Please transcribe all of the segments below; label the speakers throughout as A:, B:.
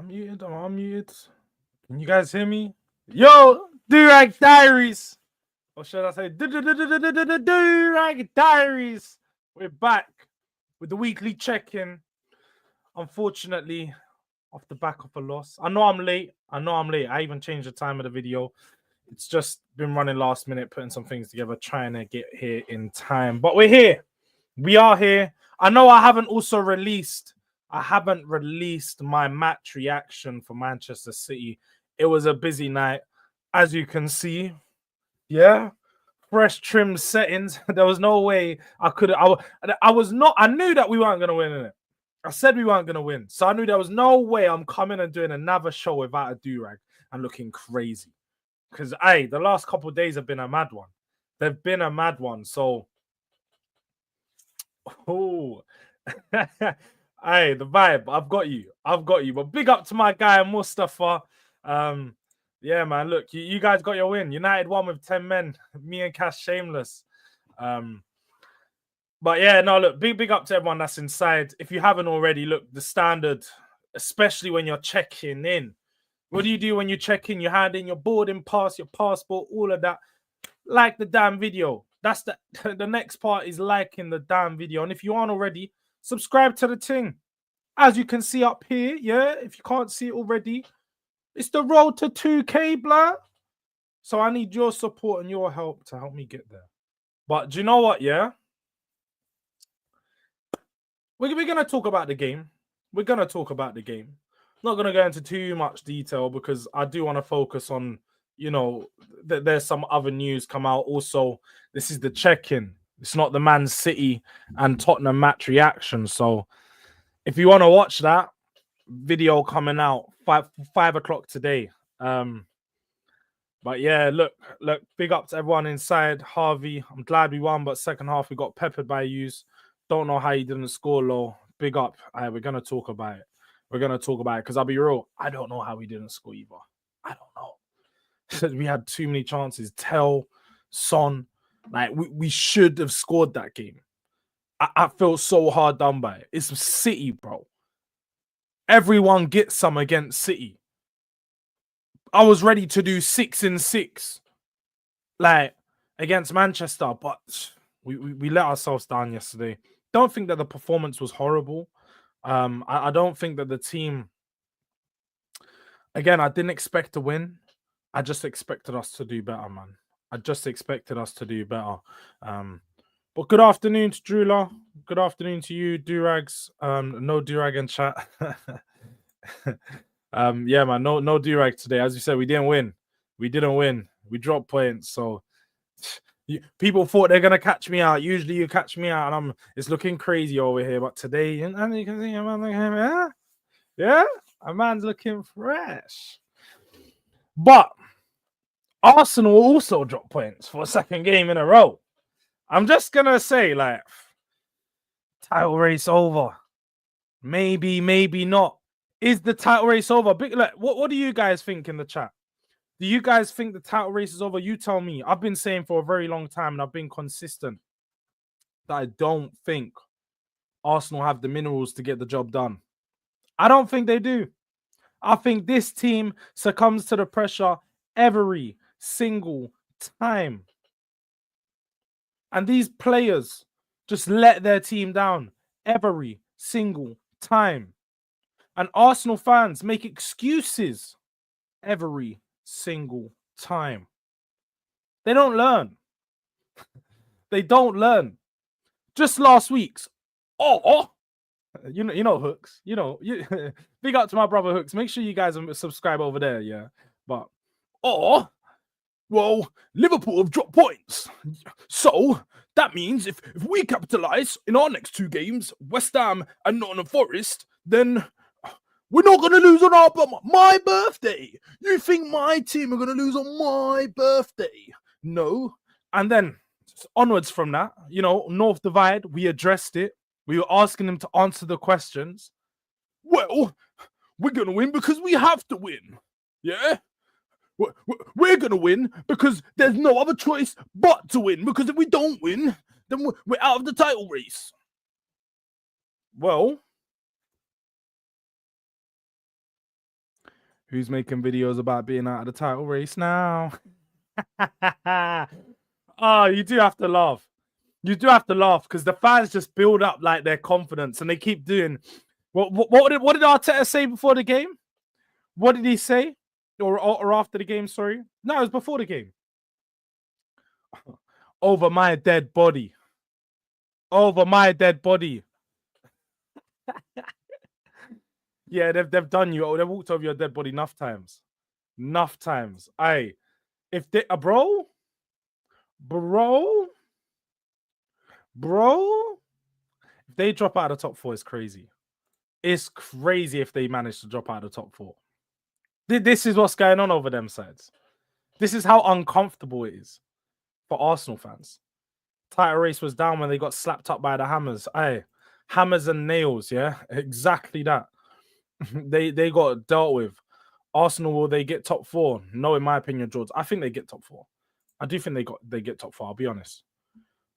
A: I'm unmuted. Can you guys hear me? Yo, Durag Diaries. Or should I say Durag Diaries? We're back with the weekly check-in. Unfortunately, off the back of a loss. I know I'm late. I even changed the time of the video. It's just been running last minute, putting some things together, trying to get here in time. But we're here. We are here. I know I haven't released my match reaction for Manchester City. It was a busy night, as you can see. Yeah, fresh trim settings. There was no way I could. I knew that we weren't gonna win in it. I said we weren't gonna win, so I knew there was no way I'm coming and doing another show without a durag and looking crazy. Because the last couple of days have been a mad one. They've been a mad one. So, oh. Hey, the vibe. I've got you. But big up to my guy Mustafa. Yeah, man. Look, you guys got your win. United won with 10 men. Me and Cash shameless. But yeah, no, look, big up to everyone that's inside. If you haven't already, look, the standard, especially when you're checking in. What do you do when you check in? You hand in your boarding pass, your passport, all of that. Like the damn video. That's the next part is liking the damn video. And if you aren't already, subscribe to the thing. As you can see up here, yeah, if you can't see it already, it's the road to 2K, blah. So I need your support and your help to help me get there. But do you know what, yeah? We're going to talk about the game. Not going to go into too much detail because I do want to focus on, you know, there's some other news come out. Also, this is the check-in. It's not the Man City and Tottenham match reaction. So if you want to watch that video coming out 5 o'clock today. But yeah, look, big up to everyone inside. Harvey, I'm glad we won, but second half we got peppered by yous. Don't know how you didn't score low. Big up. We're going to talk about it. Because I'll be real, I don't know how we didn't score either. I don't know. We had too many chances. TEL, Son, like we should have scored that game. I felt so hard done by it. It's City, bro. Everyone gets some against City. I was ready to do 6-6, like against Manchester, but we let ourselves down yesterday. Don't think that the performance was horrible. I don't think that the team. Again, I didn't expect to win. I just expected us to do better, man. But good afternoon to Drula. Good afternoon to you, Durags. No Durag in chat. Yeah, man, no Durag today. As you said, we didn't win. We dropped points. So people thought they're gonna catch me out. Usually you catch me out, and it's looking crazy over here. But today, and you can see a man looking, yeah, a man's looking fresh. But Arsenal also dropped points for a second game in a row. I'm just gonna say, like, title race over. Maybe not. Is the title race over? What do you guys think in the chat? Do you guys think the title race is over? You tell me. I've been saying for a very long time, and I've been consistent, that I don't think Arsenal have the minerals to get the job done. I don't think they do. I think this team succumbs to the pressure every single time. And these players just let their team down every single time. And Arsenal fans make excuses every single time. They don't learn. Just last week's. You know Hooks. Big up to my brother Hooks. Make sure you guys subscribe over there, yeah. But well, Liverpool have dropped points. So that means if we capitalise in our next 2 games, West Ham and Nottingham Forest, then we're not going to lose on my birthday. You think my team are going to lose on my birthday? No. And then onwards from that, North Divide, we addressed it. We were asking them to answer the questions. Well, we're going to win because we have to win. Yeah? We're going to win because there's no other choice but to win. Because if we don't win, then we're out of the title race. Well, Who's making videos about being out of the title race now? Oh, you do have to laugh. You do have to laugh because the fans just build up like their confidence and they keep doing. What did Arteta say before the game? What did he say? Or after the game? Sorry, no, it was before the game. Over my dead body. Over my dead body. Yeah, they've done you. They've walked over your dead body enough times. Enough times. Aye. If they bro, if they drop out of the top 4, it's crazy. It's crazy if they manage to drop out of the top 4. This is what's going on over them sides. This is how uncomfortable it is for Arsenal fans. Title race was down when they got slapped up by the Hammers. Aye, hammers and nails, yeah? Exactly that. they got dealt with. Arsenal, will they get top 4? No, in my opinion, Jords. I think they get top 4. I do think they get top 4, I'll be honest.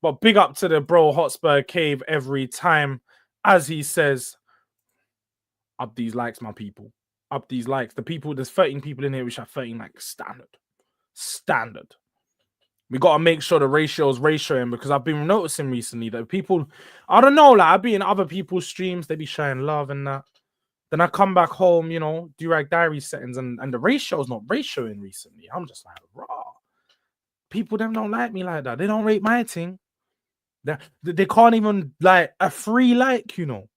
A: But big up to the bro Hotspur Cave every time. As he says, up these likes, my people. Up these likes. The people, there's 13 people in here which are 13 likes. Standard. We got to make sure the ratio is ratioing because I've been noticing recently that people, I don't know, like I've been in other people's streams, they be showing love and that. Then I come back home, you know, Durag Diaries settings and the ratio's not ratioing recently. I'm just like, raw. People them don't like me like that. They don't rate my thing. They can't even like a free like, you know.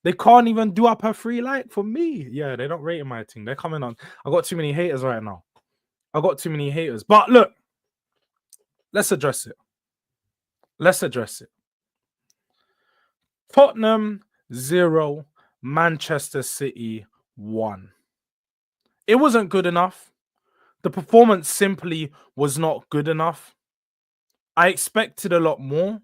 A: They can't even do up a free like for me. Yeah, they don't rate my thing. They're coming on. I got too many haters right now. I got too many haters. But look, let's address it. Let's address it. Tottenham 0, Manchester City 1. It wasn't good enough. The performance simply was not good enough. I expected a lot more.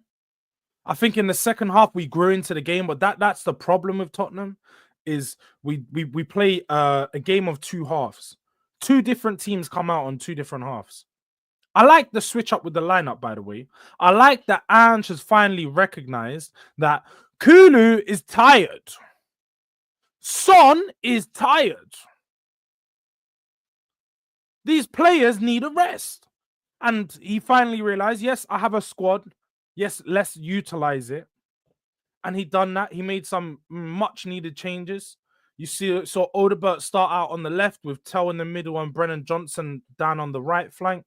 A: I think in the second half we grew into the game, but that's the problem with Tottenham is we play a game of 2 halves. 2 different teams come out on 2 different halves. I like the switch up with the lineup, by the way. I like that Ange has finally recognized that Kulu is tired. Son is tired. These players need a rest. And he finally realized, yes, I have a squad. Yes, let's utilize it. And he done that. He made some much needed changes. You saw Odebert start out on the left with TEL in the middle and Brennan Johnson down on the right flank.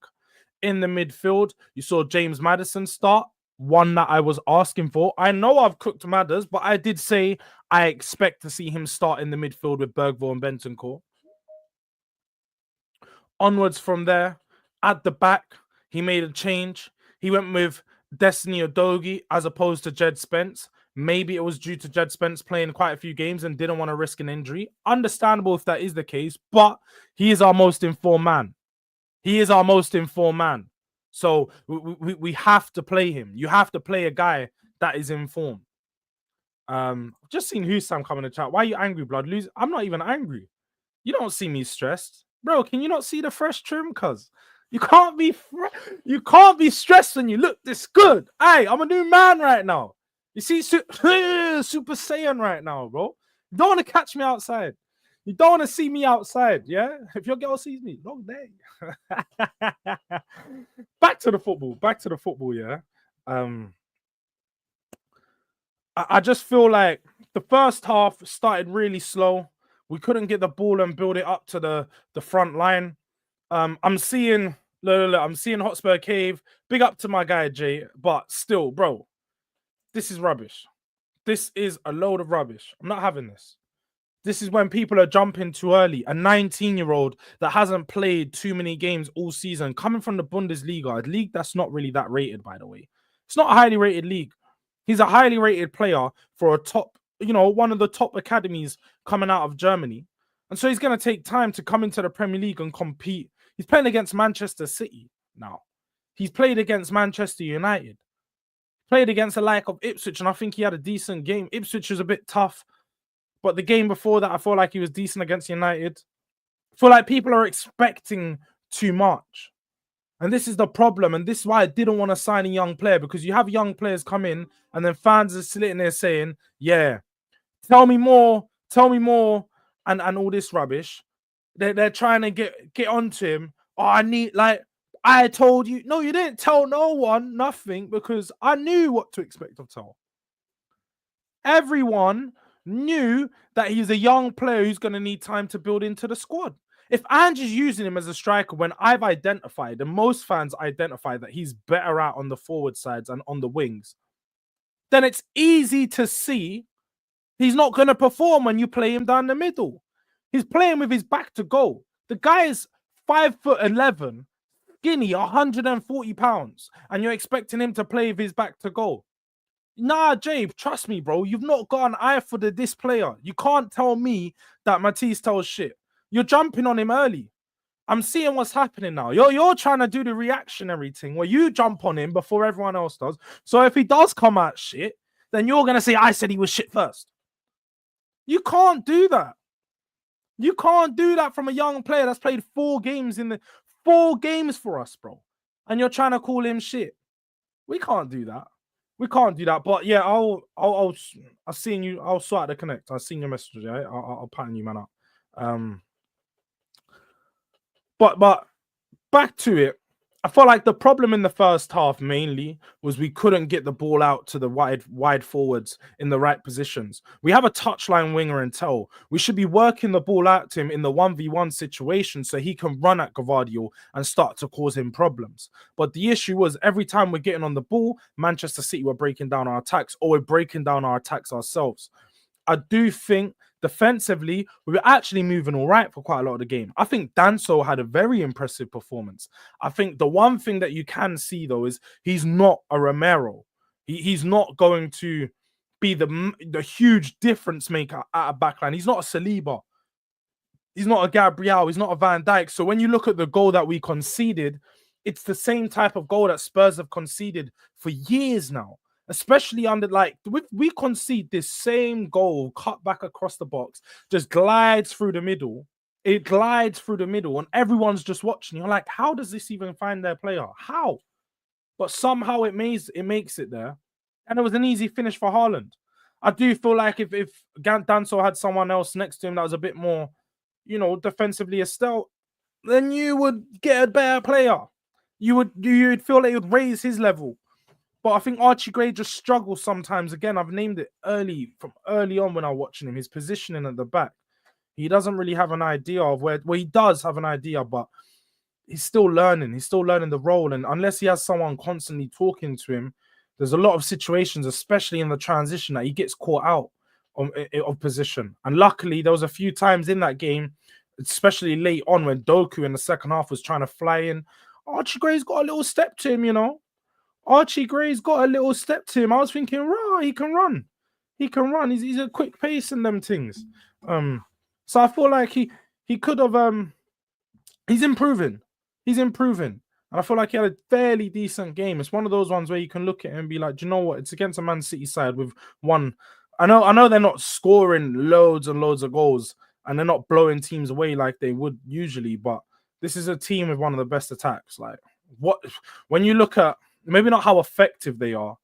A: In the midfield, you saw James Maddison start, one that I was asking for. I know I've cooked Madders, but I did say I expect to see him start in the midfield with Bergvall and Bentancur. Onwards from there, at the back, he made a change. He went with Destiny Udogie as opposed to Jed Spence. Maybe it was due to Jed Spence playing quite a few games and didn't want to risk an injury. Understandable if that is the case, but he is our most informed man. He is our most informed man. So we have to play him. You have to play a guy that is informed. Just seen Hussam come in the chat. Why are you angry, blood? I'm not even angry. You don't see me stressed. Bro, can you not see the fresh trim? Cuz you can't be stressed when you look this good. Hey, I'm a new man right now. You see Super Saiyan right now, bro. You don't want to catch me outside. You don't want to see me outside, yeah? If your girl sees me, long day. Back to the football, yeah? I just feel like the first half started really slow. We couldn't get the ball and build it up to the front line. I'm seeing Hotspur Cave. Big up to my guy, Jay. But still, bro, this is rubbish. This is a load of rubbish. I'm not having this. This is when people are jumping too early. A 19-year-old that hasn't played too many games all season, coming from the Bundesliga, a league that's not really that rated, by the way. It's not a highly rated league. He's a highly rated player for a top, one of the top academies coming out of Germany. And so he's going to take time to come into the Premier League and compete. He's playing against Manchester City now. He's played against Manchester United. Played against the like of Ipswich, and I think he had a decent game. Ipswich was a bit tough. But the game before that, I feel like he was decent against United. I feel like people are expecting too much. And this is the problem. And this is why I didn't want to sign a young player, because you have young players come in and then fans are sitting there saying, yeah, tell me more, and all this rubbish. They're trying to get onto him. Oh, I told you. No, you didn't tell no one nothing, because I knew what to expect of TEL. Everyone knew that he's a young player who's going to need time to build into the squad. If Ange's using him as a striker, when I've identified, and most fans identify, that he's better out on the forward sides and on the wings, then it's easy to see he's not going to perform when you play him down the middle. He's playing with his back to goal. The guy is 5'11", skinny, 140 pounds, and you're expecting him to play with his back to goal. Nah, Jabe, trust me, bro. You've not got an eye for this player. You can't tell me that Matisse tells shit. You're jumping on him early. I'm seeing what's happening now. You're trying to do the reactionary thing where you jump on him before everyone else does. So if he does come out shit, then you're going to say, I said he was shit first. You can't do that. You can't do that from a young player that's played 4 games for us, bro. And you're trying to call him shit. We can't do that. We can't do that. But yeah, I've seen you. I'll sort out the connect. I've seen your message. Yeah? I'll pattern you, man, up. But back to it. I felt like the problem in the first half mainly was we couldn't get the ball out to the wide forwards in the right positions. We have a touchline winger in TEL. We should be working the ball out to him in the 1v1 situation so he can run at Gvardiol and start to cause him problems. But the issue was every time we're getting on the ball, Manchester City were breaking down our attacks, or we're breaking down our attacks ourselves. I do think defensively, we were actually moving all right for quite a lot of the game. I think Danso had a very impressive performance. I think the one thing that you can see, though, is he's not a Romero. He's not going to be the huge difference maker at a backline. He's not a Saliba. He's not a Gabriel. He's not a Van Dijk. So when you look at the goal that we conceded, it's the same type of goal that Spurs have conceded for years now. Especially under, like, we concede this same goal cut back across the box, just glides through the middle. It glides through the middle, and everyone's just watching. You're like, how does this even find their player? How? But somehow it makes it there. And it was an easy finish for Haaland. I do feel like if Danso had someone else next to him that was a bit more, defensively astute, then you would get a better player. You'd feel like it would raise his level. But I think Archie Gray just struggles sometimes. Again, I've named it from early on when I was watching him. His positioning at the back. He doesn't really have an idea of where he does have an idea, but he's still learning. He's still learning the role. And unless he has someone constantly talking to him, there's a lot of situations, especially in the transition, that he gets caught out of position. And luckily, there was a few times in that game, especially late on, when Doku in the second half was trying to fly in. Archie Gray's got a little step to him, Archie Gray's got a little step to him. I was thinking, right, he can run. He can run. He's a quick pace in them things. So I feel like he could have he's improving. He's improving. And I feel like he had a fairly decent game. It's one of those ones where you can look at it and be like, do you know what? It's against a Man City side with one. I know they're not scoring loads and loads of goals, and they're not blowing teams away like they would usually, but this is a team with one of the best attacks. Like, when you look at maybe not how effective they are,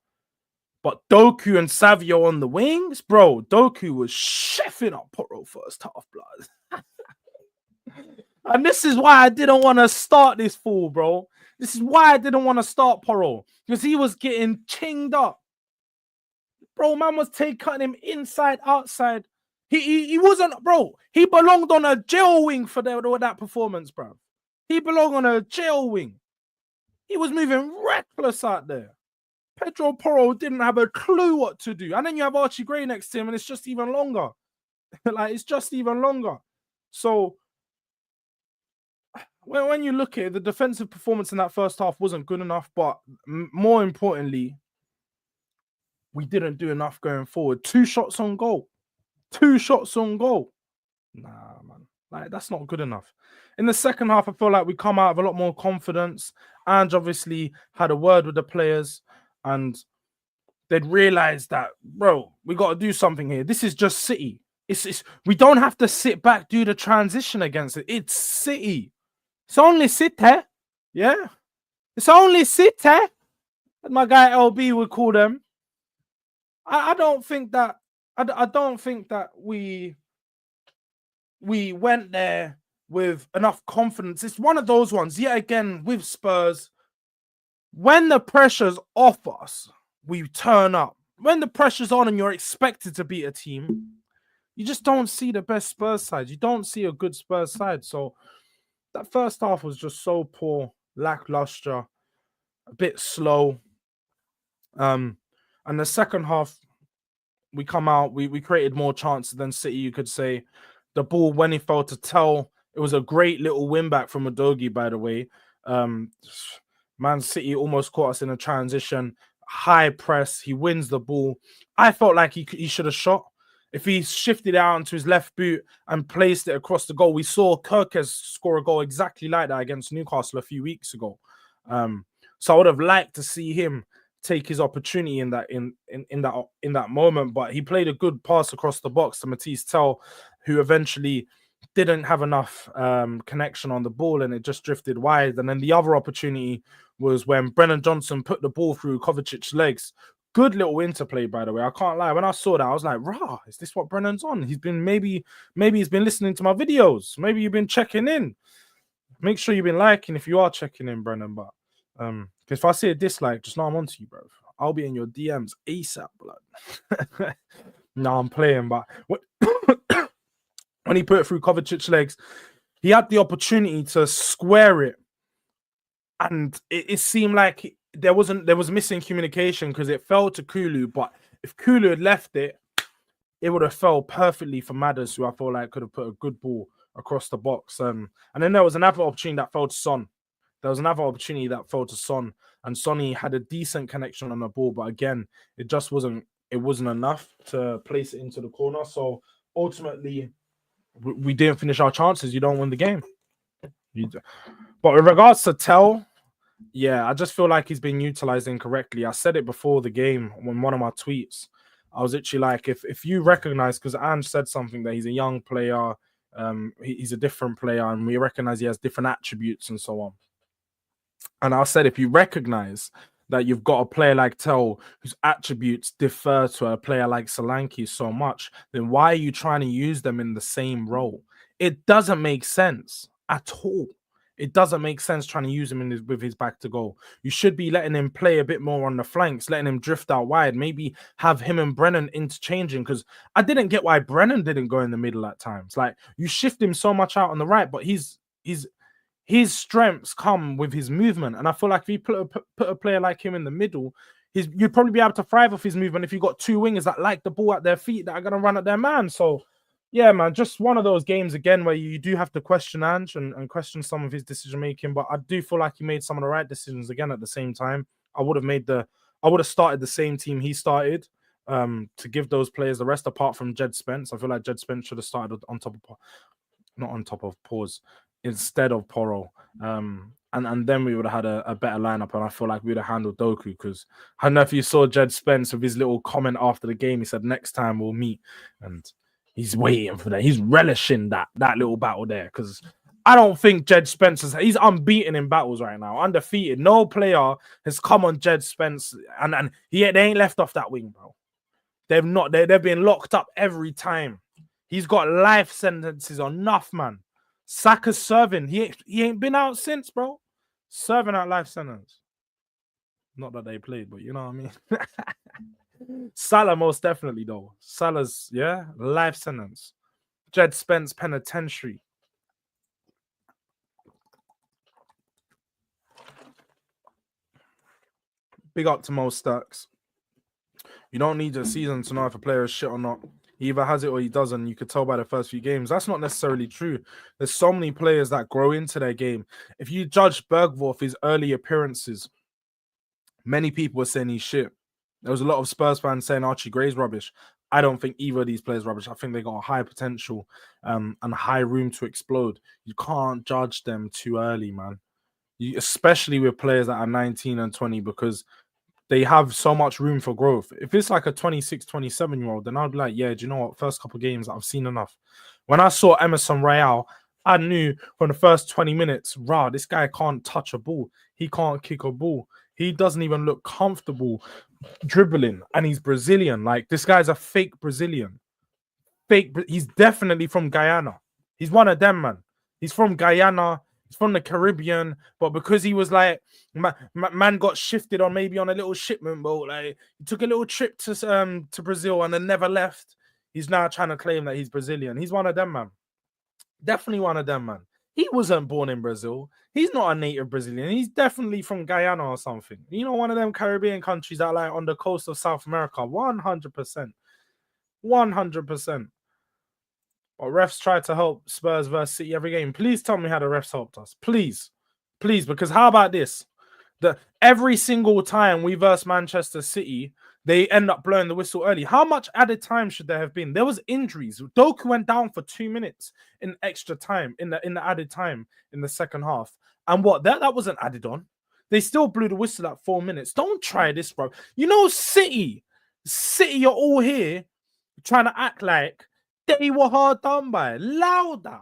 A: but Doku and Savio on the wings, bro. Doku was chefing up Porro first half, blood. And this is why I didn't want to start this fool, bro. This is why I didn't want to start Porro, because he was getting chinged up. Bro, man was cutting him inside, outside. He wasn't, bro. He belonged on a jail wing for that performance, bro. He belonged on a jail wing. He was moving reckless out there. Pedro Porro didn't have a clue what to do. And then you have Archie Gray next to him, and it's just even longer. It's just even longer. So when you look at it, the defensive performance in that first half wasn't good enough, but more importantly, we didn't do enough going forward. 2 shots on goal. 2 shots on goal. Nah, man. That's not good enough. In the second half, I feel like we come out with a lot more confidence. Ange obviously had a word with the players, and they'd realized that, bro, we got to do something here. This is just City. We don't have to sit back, do the transition against it. It's City. It's only City. Yeah. It's only City. As my guy LB would call them. I don't think that we went there with enough confidence. It's one of those ones, yet again, with Spurs, when the pressure's off us, we turn up. When the pressure's on and you're expected to beat a team, you just don't see the best Spurs side. You don't see a good Spurs side. So that first half was just so poor, lackluster, a bit slow. And the second half, we come out, we created more chances than City, you could say. The ball, when he fell to TEL, it was a great little win back from Udogie, by the way. Man City almost caught us in a transition, high press. He wins the ball. I felt like he should have shot. If he shifted out into his left boot and placed it across the goal, we saw Kirkes score a goal exactly like that against Newcastle a few weeks ago. So I would have liked to see him take his opportunity in that moment, but he played a good pass across the box to Matisse TEL, who eventually didn't have enough connection on the ball and it just drifted wide. And then the other opportunity was when Brennan Johnson put the ball through Kovacic's legs. Good little interplay, by the way. I can't lie. When I saw that, I was like, rah, is this what Brennan's on? He's been maybe he's been listening to my videos. Maybe you've been checking in. Make sure you've been liking if you are checking in, Brennan. But if I see a dislike, just know I'm onto you, bro. I'll be in your DMs ASAP, blood. No, I'm playing, but when he put it through Kovacic's legs, he had the opportunity to square it, and it seemed like there was missing communication because it fell to Kulu. But if Kulu had left it, it would have fell perfectly for Madders, who I feel like could have put a good ball across the box. And then there was another opportunity that fell to Son. And Sonny had a decent connection on the ball, but again, it just wasn't enough to place it into the corner. So ultimately, we didn't finish our chances. You don't win the game. But with regards to TEL, yeah, I just feel like he's been utilized incorrectly. I said it before the game on one of my tweets. I was literally like, if you recognize, because Ange said something that he's a young player, he's a different player, and we recognize he has different attributes and so on. And I said, if you recognize that you've got a player like TEL whose attributes differ to a player like SOLANKE so much, then why are you trying to use them in the same role? It doesn't make sense at all. It doesn't make sense trying to use him with his back to goal. You should be letting him play a bit more on the flanks, letting him drift out wide, maybe have him and Brennan interchanging, because I didn't get why Brennan didn't go in the middle at times. Like, you shift him so much out on the right, but his strengths come with his movement. And I feel like if you put a player like him in the middle, you'd probably be able to thrive off his movement if you've got two wingers that like the ball at their feet that are going to run at their man. So, yeah, man, just one of those games again where you do have to question Ange and question some of his decision-making. But I do feel like he made some of the right decisions again at the same time. I would have started the same team he started to give those players the rest apart from Jed Spence. I feel like Jed Spence should have started instead of Porro. And then we would have had a better lineup, and I feel like we would have handled Doku, because I don't know if you saw Jed Spence with his little comment after the game. He said, next time we'll meet, and he's waiting for that. He's relishing that little battle there, because I don't think Jed Spence he's unbeaten in battles right now, undefeated. No player has come on Jed Spence, and they ain't left off that wing, bro. They've been locked up every time. He's got life sentences on enough, man. Saka's serving. He ain't been out since, bro. Serving out life sentence. Not that they played, but you know what I mean. Salah most definitely though. Salah's life sentence. Jed Spence penitentiary. Big up to Mo Starks. You don't need a season to know if a player is shit or not. He either has it or he doesn't. You could tell by the first few games. That's not necessarily true. There's so many players that grow into their game. If you judge Bergvall his early appearances, many people were saying he's shit. There was a lot of Spurs fans saying Archie Gray's rubbish. I don't think either of these players rubbish. I think they got a high potential and high room to explode. You can't judge them too early, man. Especially with players that are 19 and 20, because they have so much room for growth. If it's like a 26, 27-year-old, then I'd be like, yeah, do you know what? First couple of games, I've seen enough. When I saw Emerson Royale, I knew from the first 20 minutes, this guy can't touch a ball. He can't kick a ball. He doesn't even look comfortable dribbling. And he's Brazilian. Like, this guy's a fake Brazilian. He's definitely from Guyana. He's one of them, man. He's from Guyana. He's from the Caribbean, but because he was like, man got shifted on maybe on a little shipment boat. Like he took a little trip to Brazil and then never left. He's now trying to claim that he's Brazilian. He's one of them, man. Definitely one of them, man. He wasn't born in Brazil. He's not a native Brazilian. He's definitely from Guyana or something. You know, one of them Caribbean countries that like on the coast of South America. 100%. 100%. But refs try to help Spurs versus City every game. Please tell me how the refs helped us. Please. Please, because how about this? Every single time we verse Manchester City, they end up blowing the whistle early. How much added time should there have been? There was injuries. Doku went down for 2 minutes in extra time, in the added time in the second half. And what? That wasn't added on. They still blew the whistle at 4 minutes. Don't try this, bro. You know, City, you're all here trying to act like they were hard done by. Louder.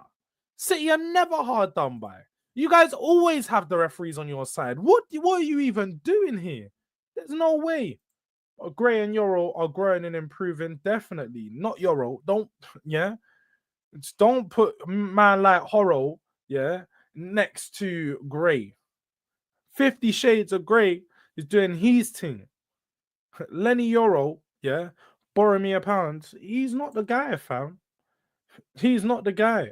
A: City are never hard done by. You guys always have the referees on your side. What are you even doing here? There's no way. Gray and Euro are growing and improving. Definitely. Not Euro. Don't put man like Horo, next to Gray. 50 Shades of Grey is doing his thing. Lenny Euro, borrow me £1. He's not the guy, fam. He's not the guy.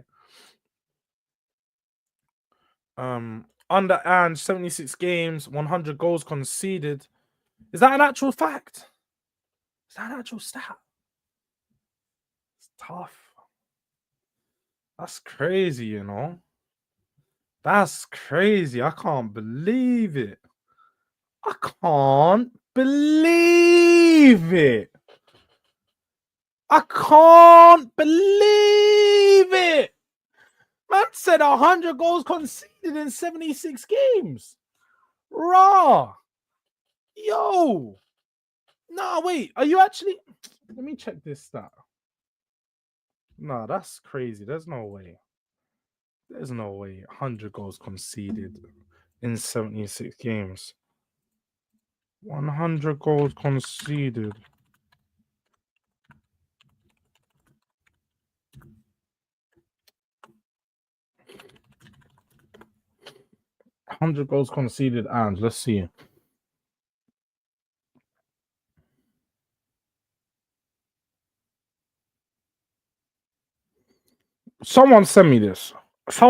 A: Under and 76 games, 100 goals conceded. Is that an actual fact? Is that an actual stat? It's tough. That's crazy, you know. That's crazy. I can't believe it. I can't believe it. I can't believe it. Man said 100 goals conceded in 76 games. Raw. Yo. No, wait. Are you actually... Let me check this stat. No, that's crazy. There's no way. There's no way. 100 goals conceded in 76 games. 100 goals conceded. $100 goals conceded, and let's see. Someone send me this. Because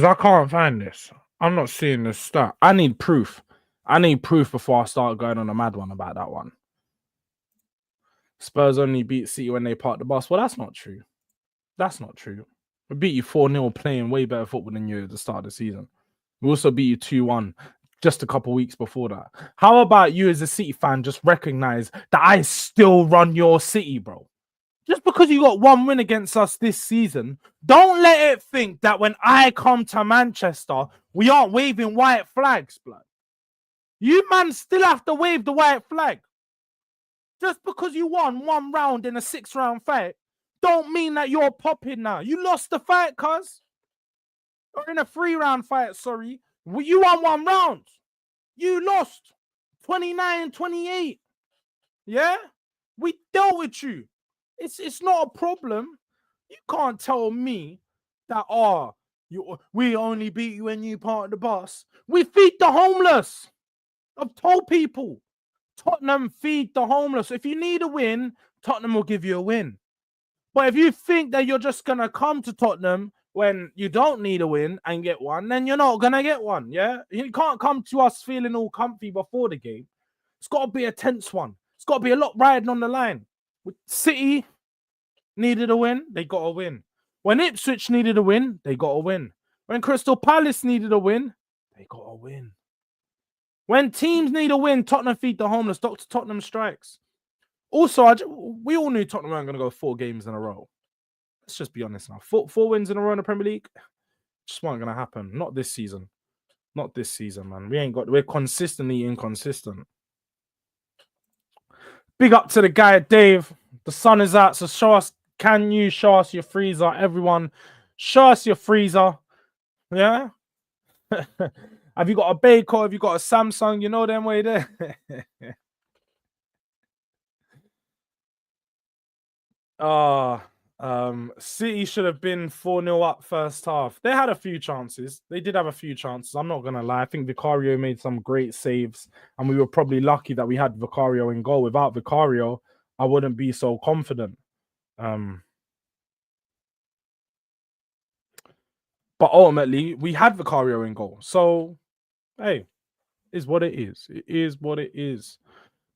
A: I can't find this. I'm not seeing this stat. I need proof. Before I start going on a mad one about that one. Spurs only beat City when they parked the bus. Well, that's not true. We beat you 4-0 playing way better football than you at the start of the season. We also beat you 2-1 just a couple weeks before that. How about you as a City fan just recognize that I still run your City, bro? Just because you got one win against us this season, don't let it think that when I come to Manchester, we aren't waving white flags, blood. You man still have to wave the white flag. Just because you won one round in a 6-round fight, don't mean that you're popping now. You lost the fight, cuz. Or in a 3-round fight, sorry. You won one round. You lost 29-28. Yeah? We dealt with you. It's not a problem. You can't tell me that, we only beat you when you parked the bus. We feed the homeless. I've told people, Tottenham feed the homeless. If you need a win, Tottenham will give you a win. But if you think that you're just going to come to Tottenham when you don't need a win and get one, then you're not going to get one, yeah? You can't come to us feeling all comfy before the game. It's got to be a tense one. It's got to be a lot riding on the line. City needed a win, they got a win. When Ipswich needed a win, they got a win. When Crystal Palace needed a win, they got a win. When teams need a win, Tottenham feed the homeless. Dr. Tottenham strikes. Also, we all knew Tottenham weren't going to go 4 games in a row. Let's just be honest now. 4 wins in a row in the Premier League just weren't going to happen. Not this season. Not this season, man. We're consistently inconsistent. Big up to the guy, Dave. The sun is out, so can you show us your freezer? Everyone, show us your freezer. Yeah? Have you got a Baker? Have you got a Samsung? You know them way there. City should have been 4-0 up first half. They had a few chances. They did have a few chances. I'm not gonna lie. I think Vicario made some great saves, and we were probably lucky that we had Vicario in goal. Without Vicario, I wouldn't be so confident. But ultimately, we had Vicario in goal. So, hey, is what it is. It is what it is.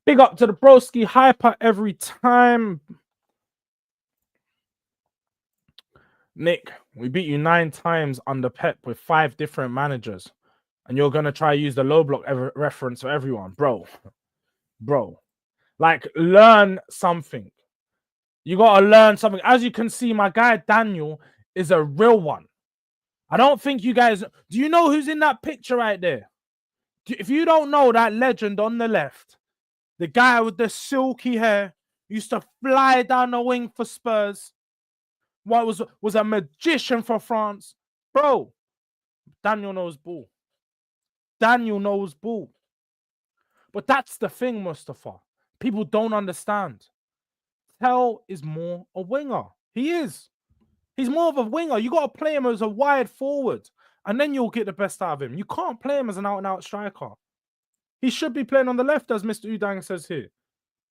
A: Big up to the broski hyper every time. Nick, we beat you 9 times under Pep with 5 different managers. And you're going to try use the low block reference for everyone. Bro. Like, learn something. You got to learn something. As you can see, my guy Daniel is a real one. I don't think you guys... Do you know who's in that picture right there? If you don't know that legend on the left, the guy with the silky hair used to fly down the wing for Spurs. What was a magician for France. Bro, Daniel knows ball. Daniel knows ball. But that's the thing, Mustafa. People don't understand. TEL is more a winger. He is. He's more of a winger. You got to play him as a wide forward, and then you'll get the best out of him. You can't play him as an out-and-out striker. He should be playing on the left, as Mr. Udang says here.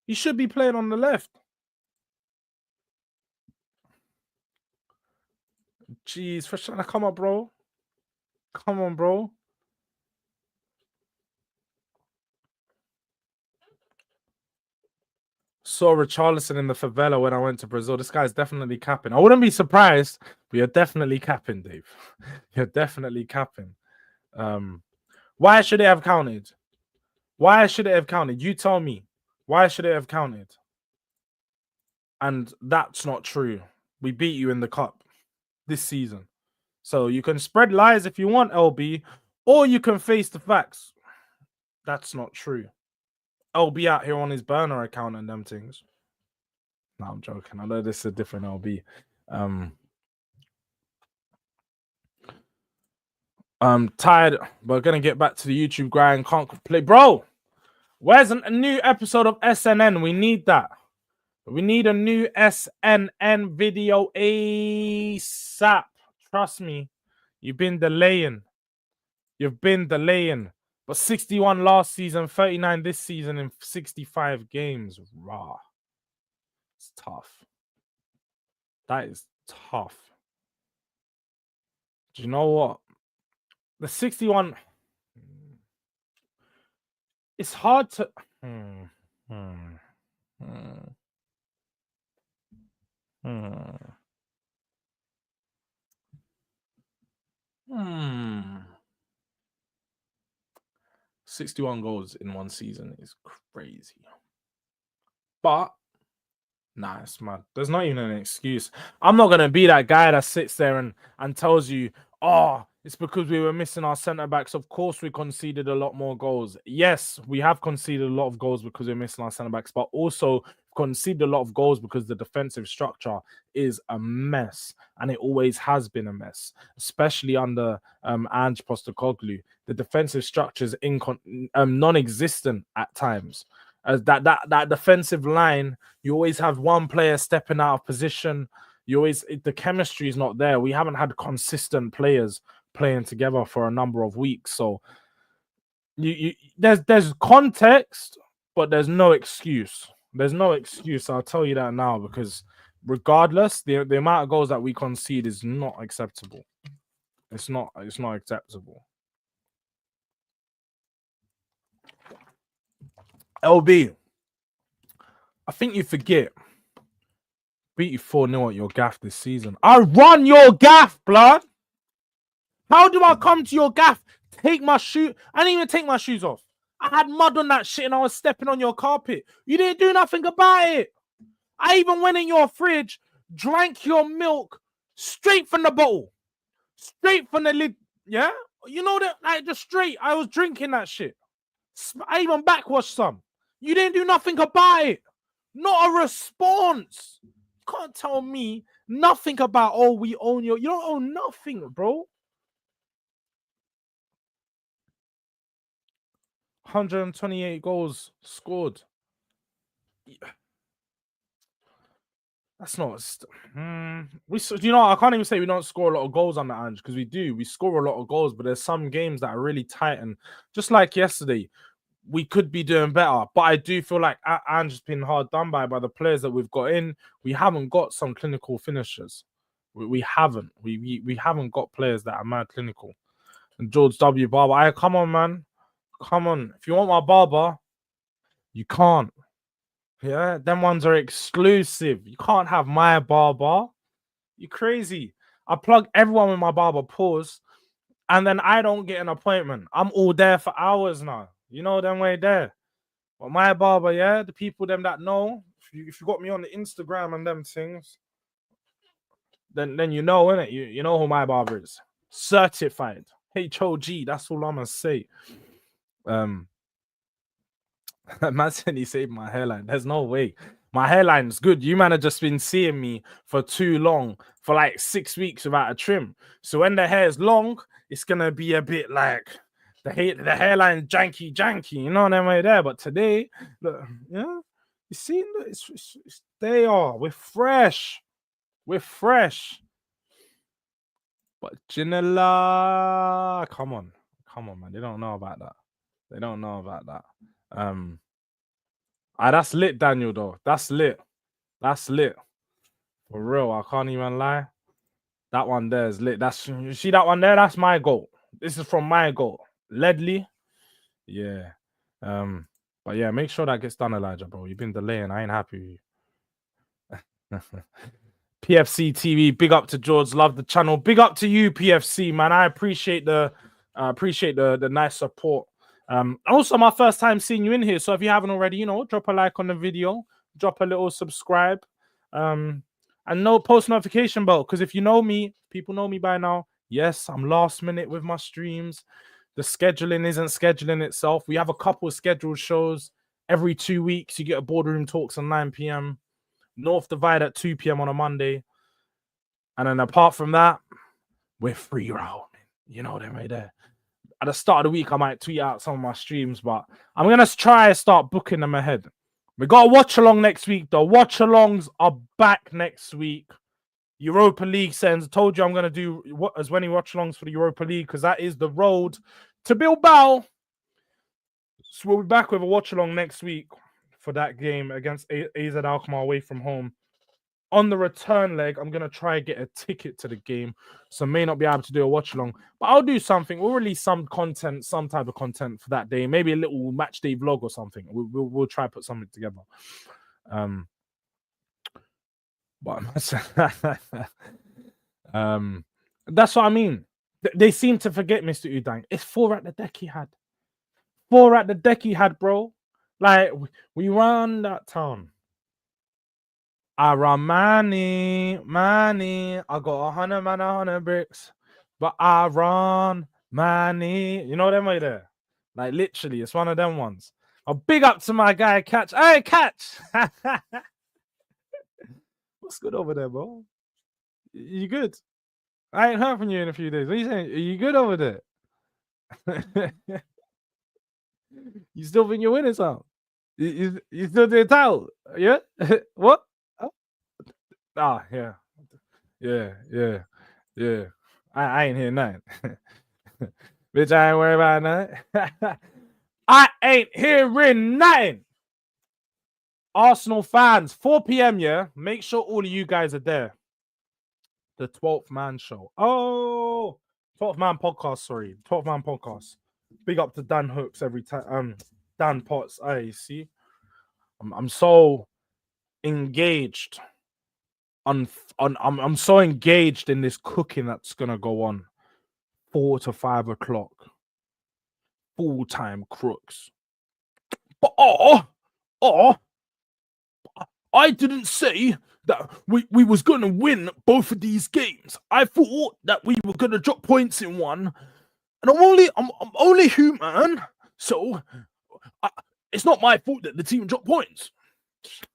A: He should be playing on the left. Jeez, Freshana, come on, bro. Come on, bro. Saw Richarlison in the favela when I went to Brazil. This guy's definitely capping. I wouldn't be surprised, but you're definitely capping, Dave. You're definitely capping. Why should it have counted? Why should it have counted? You tell me. Why should it have counted? And that's not true. We beat you in the cup this season. So you can spread lies if you want, LB, or you can face the facts. That's not true. LB out here on his burner account and them things. No, I'm joking. I know this is a different LB. I'm tired. We're gonna get back to the YouTube grind. Can't play, bro. Where's a new episode of SNN? We need that. We need a new SNN video ASAP. Trust me. You've been delaying. But 61 last season, 39 this season in 65 games. Rah. It's tough. That is tough. Do you know what? The 61... It's hard to... 61 goals in one season is crazy. But, nah, it's mad. There's not even an excuse. I'm not going to be that guy that sits there and tells you, oh, it's because we were missing our centre-backs. Of course, we conceded a lot more goals. Yes, we have conceded a lot of goals because we're missing our centre-backs, but also conceded a lot of goals because the defensive structure is a mess, and it always has been a mess, especially under Ange Postecoglou. The defensive structure is non-existent at times. As that defensive line, you always have one player stepping out of position. The chemistry is not there. We haven't had consistent players playing together for a number of weeks. So there's context, but there's no excuse. There's no excuse. I'll tell you that now, because regardless, the amount of goals that we concede is not acceptable. It's not acceptable. LB, I think you forget. Beat you 4-0 at your gaff this season. I run your gaff, blood. How do I come to your gaff? Take my shoe. I didn't even take my shoes off. I had mud on that shit and I was stepping on your carpet. You didn't do nothing about it. I even went in your fridge, drank your milk straight from the bottle. Straight from the lid. Yeah? You know that, like, just straight. I was drinking that shit. I even backwashed some. You didn't do nothing about it. Not a response. You can't tell me nothing about, oh, we own you. You don't own nothing, bro. 128 goals scored. That's not. You know, I can't even say we don't score a lot of goals on the Ange because we do. We score a lot of goals, but there's some games that are really tight, and just like yesterday, we could be doing better. But I do feel like Ange has been hard done by the players that we've got in. We haven't got some clinical finishers. We haven't. We haven't got players that are mad clinical. And Jords W Barber, come on, man, come on. If you want my Barber, you can't. Yeah, them ones are exclusive. You can't have my Barber. You crazy. I plug everyone with my Barber, pause, and then I don't get an appointment. I'm all there for hours now. You know them way there. But my Barber, yeah, the people them that know, if you got me on the Instagram and them things, then you know, innit? You know who my Barber is. Certified. HOG, that's all I'm gonna say. Man said he saved my hairline. There's no way. My hairline's good. You man have just been seeing me for too long, for like 6 weeks without a trim. So when the hair's long, it's gonna be a bit like the hairline janky. You know what I mean there. But today, look, yeah, you see, look, it's they are. We're fresh. We're fresh. But Janela, come on, man. They don't know about that. They don't know about that. That's lit, Daniel, though. That's lit. That's lit. For real, I can't even lie. That one there is lit. You see that one there? That's my goal. This is from my goal. Ledley. Yeah. But yeah, make sure that gets done, Elijah, bro. You've been delaying. I ain't happy with you. PFC TV, big up to Jords. Love the channel. Big up to you, PFC, man. I appreciate the nice support. Also my first time seeing you in here. So if you haven't already, drop a like on the video, drop a little subscribe, and no post notification bell. Because if you know me, people know me by now. Yes, I'm last minute with my streams. The scheduling isn't scheduling itself. We have a couple of scheduled shows every 2 weeks. You get a boardroom talks at 9 p.m. North Divide at 2 p.m. on a Monday. And then apart from that, we're free roaming. You know them right there. At the start of the week, I might tweet out some of my streams, but I'm going to try and start booking them ahead. We got a watch-along next week, though. Watch-alongs are back next week. Europa League sends. I told you I'm going to do as many watch-alongs for the Europa League because that is the road to Bilbao. So we'll be back with a watch-along next week for that game against AZ Alkmaar away from home. On the return leg, I'm going to try and get a ticket to the game, so may not be able to do a watch-along, but I'll do something. We'll release some content, some type of content for that day, maybe a little match day vlog or something. We'll try to put something together. But that's what I mean. They seem to forget, Mr. Udang. It's 4 at the deck he had. 4 at the deck he had, bro. Like, we run that town. I run money. I got 100 bricks, but I run money. You know them way there? Like, literally, it's one of them ones. A big up to my guy, Catch. Hey, Catch! What's good over there, bro? You good? I ain't heard from you in a few days. What are you saying? Are you good over there? You still think you're winning some? You still doing title? Yeah? What? Oh. Yeah. I ain't hearing nothing. Bitch, I ain't worried about nothing. I ain't hearing nothing. Arsenal fans, 4 p.m. Yeah, make sure all of you guys are there. The 12th Man Show. Oh, 12th Man Podcast. Sorry, 12th Man Podcast. Big up to Dan Hooks every time. Dan Potts. I see. I'm so engaged. I'm so engaged in this cooking that's gonna go on 4 to 5 o'clock. Full-time crooks. But I didn't say that we was gonna win both of these games. I thought that we were gonna drop points in one, and I'm only human, so it's not my fault that the team dropped points.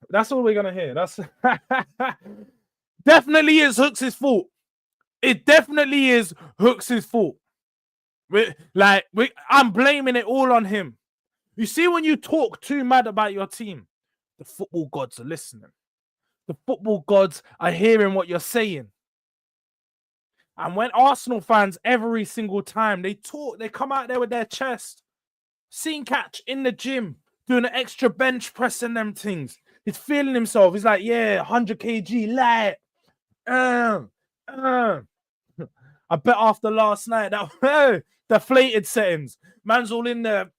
A: That's all we're gonna hear. That's definitely is Hooks' fault. It definitely is Hooks' fault. I'm blaming it all on him. You see, when you talk too mad about your team, the football gods are listening. The football gods are hearing what you're saying. And when Arsenal fans, every single time they talk, they come out there with their chest. Seen Catch in the gym doing an extra bench press and them things. He's feeling himself. He's like, yeah, 100 kg light. I bet after last night that deflated settings, man's all in there.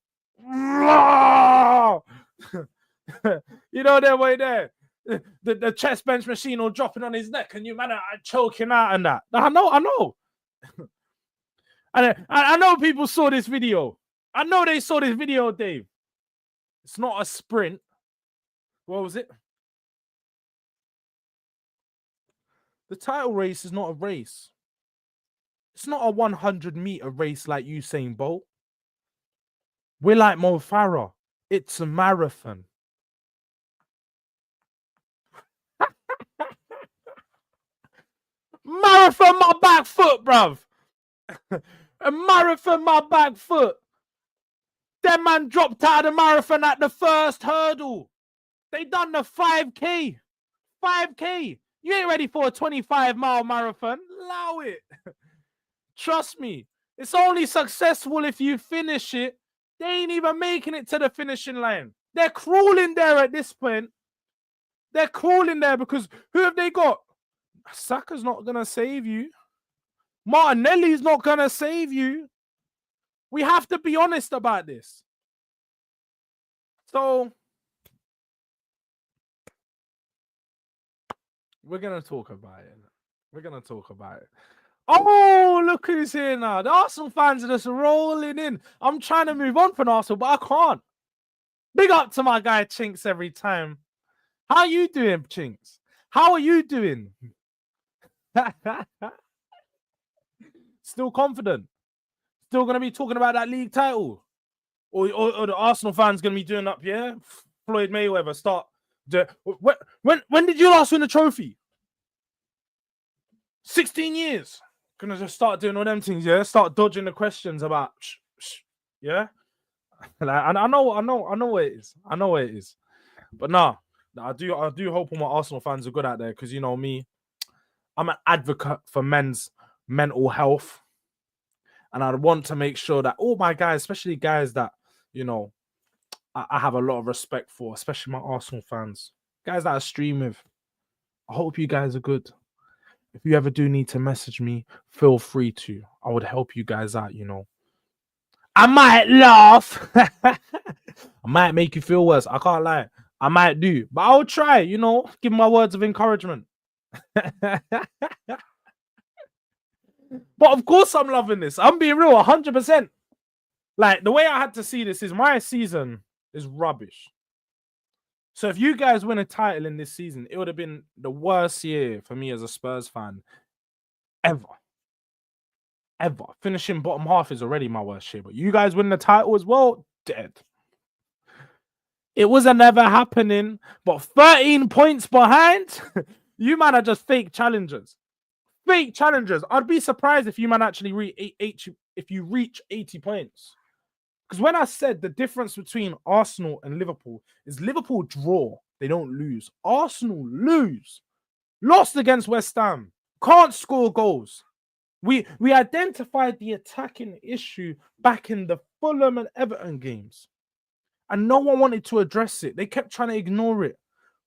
A: You know that way there. The chest bench machine all dropping on his neck, and you man are choking out and that. I know. I know people saw this video. I know they saw this video, Dave. It's not a sprint. What was it? The title race is not a race. It's not a 100-meter race like Usain Bolt. We're like Mo Farah. It's a marathon. Marathon my back foot, bruv. A marathon my back foot. That man dropped out of the marathon at the first hurdle. They done the 5K. 5K. You ain't ready for a 25-mile marathon. Allow it. Trust me. It's only successful if you finish it. They ain't even making it to the finishing line. They're crawling there at this point. They're crawling there because who have they got? Saka's not going to save you. Martinelli's not going to save you. We have to be honest about this. So, we're going to talk about it. We're going to talk about it. Oh, look who's here now. The Arsenal fans are just rolling in. I'm trying to move on from Arsenal, but I can't. Big up to my guy Chinks every time. How are you doing, Chinks? How are you doing? Still confident? Still going to be talking about that league title? Or the Arsenal fans going to be doing up, yeah? Floyd Mayweather, start. When did you last win a trophy? 16 years. Gonna just start doing all them things, yeah? Start dodging the questions about, yeah? Like, I know what it is. I know what it is. But nah, I do hope all my Arsenal fans are good out there because, you know me, I'm an advocate for men's mental health. And I want to make sure that all my guys, especially guys that, you know, I have a lot of respect for, especially my Arsenal fans, guys that I stream with, I hope you guys are good. If you ever do need to message me, feel free to. I would help you guys out, you know. I might laugh. I might make you feel worse. I can't lie. I might do. But I'll try, you know, give my words of encouragement. But of course I'm loving this. I'm being real, 100%. Like, the way I had to see this is my season is rubbish. So if you guys win a title in this season, it would have been the worst year for me as a Spurs fan ever. Ever. Finishing bottom half is already my worst year. But you guys win the title as well, dead. It was a never happening. But 13 points behind, you man are just fake challengers. Fake challengers. I'd be surprised if you man actually reach 80 points. Because when I said the difference between Arsenal and Liverpool is Liverpool draw, they don't lose. Arsenal lose. Lost against West Ham. Can't score goals. We identified the attacking issue back in the Fulham and Everton games. And no one wanted to address it. They kept trying to ignore it.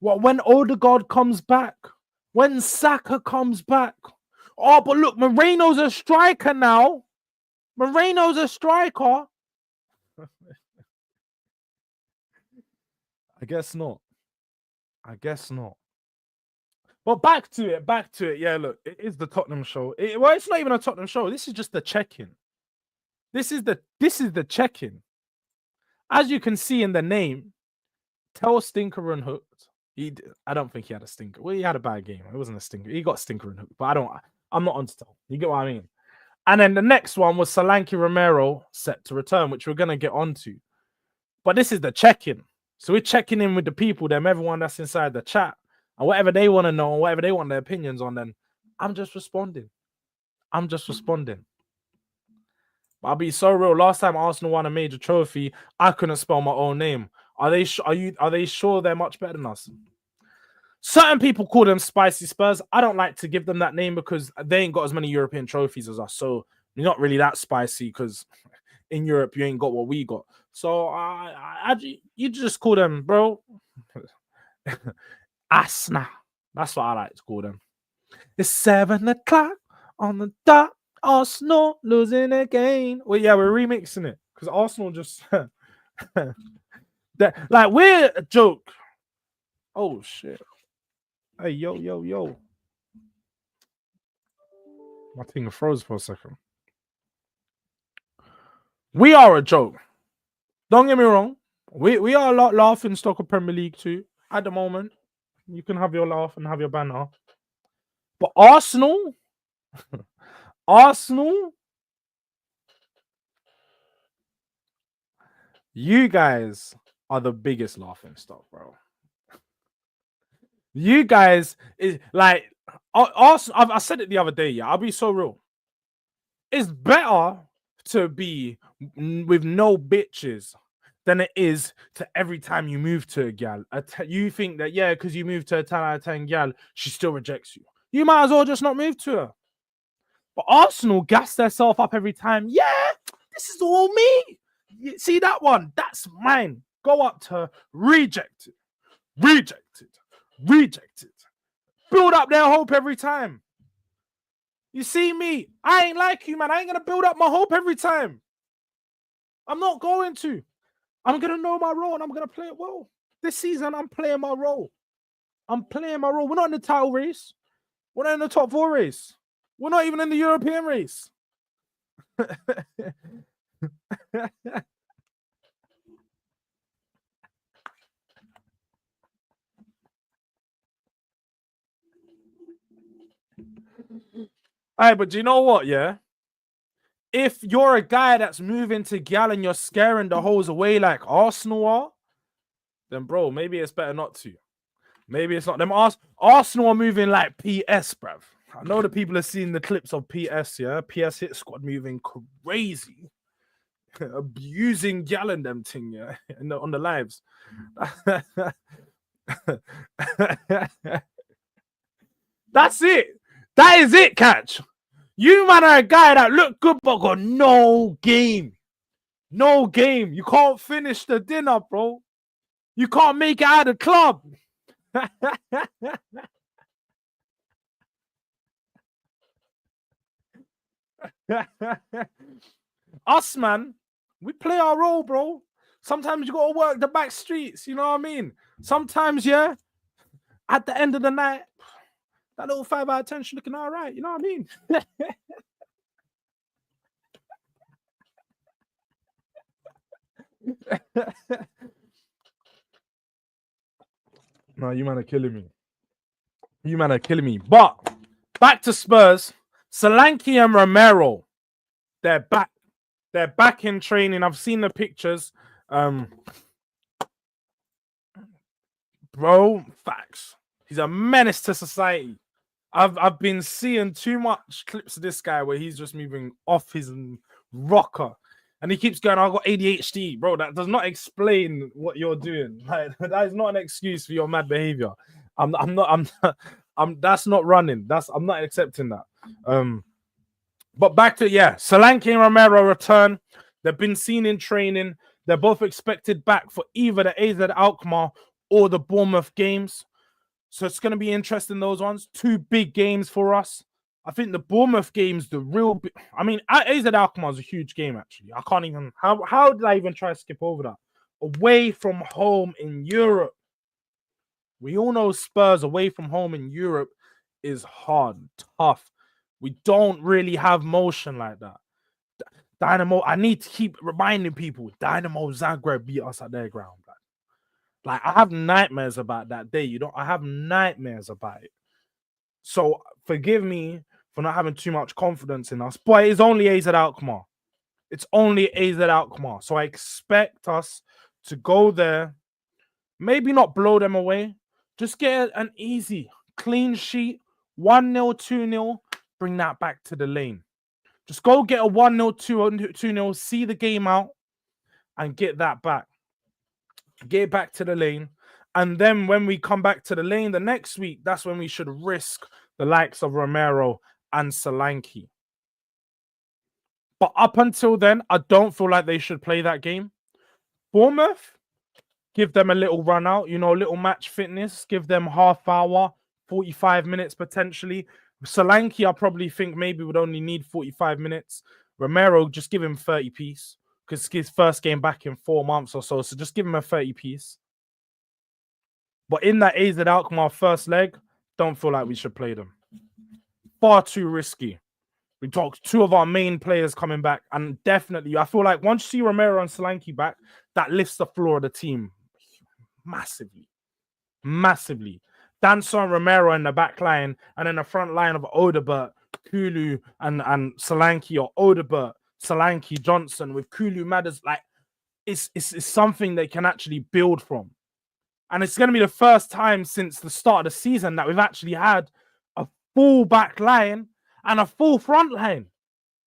A: Well, when Odegaard comes back, when Saka comes back. Oh, but look, Moreno's a striker now. Moreno's a striker. I guess not. But back to it. Yeah, look, it is the Tottenham show. Well, it's not even a Tottenham show. This is just the check-in. This is the check-in. As you can see in the name, TEL stinker and hooked. I don't think he had a stinker. Well, he had a bad game. It wasn't a stinker. He got stinker and hooked, but I'm not on TEL. You get what I mean? And then the next one was SOLANKE Romero set to return, which we're gonna get onto. But this is the check-in. So we're checking in with the people, everyone that's inside the chat, and whatever they want to know, whatever they want their opinions on, then I'm just responding. But I'll be so real. Last time Arsenal won a major trophy, I couldn't spell my own name. Are they sure they're much better than us? Certain people call them spicy Spurs. I don't like to give them that name because they ain't got as many European trophies as us. So you're not really that spicy because in Europe you ain't got what we got. So you just call them, bro. Asna. That's what I like to call them. It's 7 o'clock on the dot. Arsenal losing again. Well, yeah, we're remixing it because Arsenal just that like we're a joke. Oh shit. Hey, yo. My thing froze for a second. We are a joke. Don't get me wrong. We are a lot laughing stock of Premier League too. At the moment, you can have your laugh and have your banner. But Arsenal, you guys are the biggest laughing stock, bro. You guys is like Arsenal. I said it the other day. Yeah, I'll be so real. It's better to be with no bitches than it is to every time you move to a gal. You think that, yeah, because you move to a 10 out of 10 gal, she still rejects you. You might as well just not move to her. But Arsenal gas themselves up every time. Yeah, this is all me. You see that one? That's mine. Go up to her, reject it. Build up their hope every time. You see me? I ain't like you, man. I ain't going to build up my hope every time. I'm not going to. I'm going to know my role and I'm going to play it well. This season, I'm playing my role. We're not in the title race. We're not in the top 4 race. We're not even in the European race. All right, but do you know what, yeah? If you're a guy that's moving to gal and you're scaring the hoes away like Arsenal are, then, bro, maybe it's better not to. Maybe it's not them. Arsenal are moving like PS, bruv. I know the people are seeing the clips of PS, yeah? PS Hit Squad moving crazy. Abusing gal and them thing, yeah? On the lives. That's it. That is it, Catch. You man are a guy that look good but got no game. No game. You can't finish the dinner, bro. You can't make it out of the club. Us, man, we play our role, bro. Sometimes you gotta work the back streets, you know what I mean? Sometimes, yeah, at the end of the night, that little 5 out of 10 looking all right, you know what I mean? No, you man are killing me. But back to Spurs, Solanke and Romero, they're back. They're back in training. I've seen the pictures. Bro, facts. He's a menace to society. I've been seeing too much clips of this guy where he's just moving off his rocker. And he keeps going, I've got ADHD. Bro, that does not explain what you're doing. Like, that is not an excuse for your mad behavior. That's not running. I'm not accepting that. But back to, Solanke and Romero return. They've been seen in training. They're both expected back for either the AZ Alkmaar or the Bournemouth games. So it's going to be interesting, those ones. 2 big games for us. I think the Bournemouth game's the real... I mean, AZ Alkmaar is a huge game, actually. I can't even... How did I even try to skip over that? Away from home in Europe. We all know Spurs away from home in Europe is hard, tough. We don't really have motion like that. Dynamo, I need to keep reminding people, Dynamo Zagreb beat us at their ground. Like, I have nightmares about that day. I have nightmares about it. So forgive me for not having too much confidence in us, but it's only AZ Alkmaar. It's only AZ Alkmaar. So I expect us to go there, maybe not blow them away, just get an easy, clean sheet, 1-0, 2-0, bring that back to the lane. Just go get a 1-0, 2-0, see the game out, and get that back. Get it back to the lane And then when we come back to the lane the next week, that's when we should risk the likes of Romero and SOLANKE. But up until then, I don't feel like they should play that game. Bournemouth, give them a little run out, a little match fitness, give them half hour, 45 minutes potentially. SOLANKE, I probably think maybe would only need 45 minutes. Romero, just give him 30 piece because his first game back in 4 months or so. So just give him a 30 piece. But in that AZ Alkmaar first leg, don't feel like we should play them. Far too risky. We talked 2 of our main players coming back, and definitely, I feel like once you see Romero and SOLANKE back, that lifts the floor of the team massively. Massively. Danso and Romero in the back line, and then the front line of Odebert, Kulu, and SOLANKE, or Odebert, SOLANKE, Johnson, with Kulu Matters. Like, it's something they can actually build from. And it's going to be the first time since the start of the season that we've actually had a full back line and a full front line.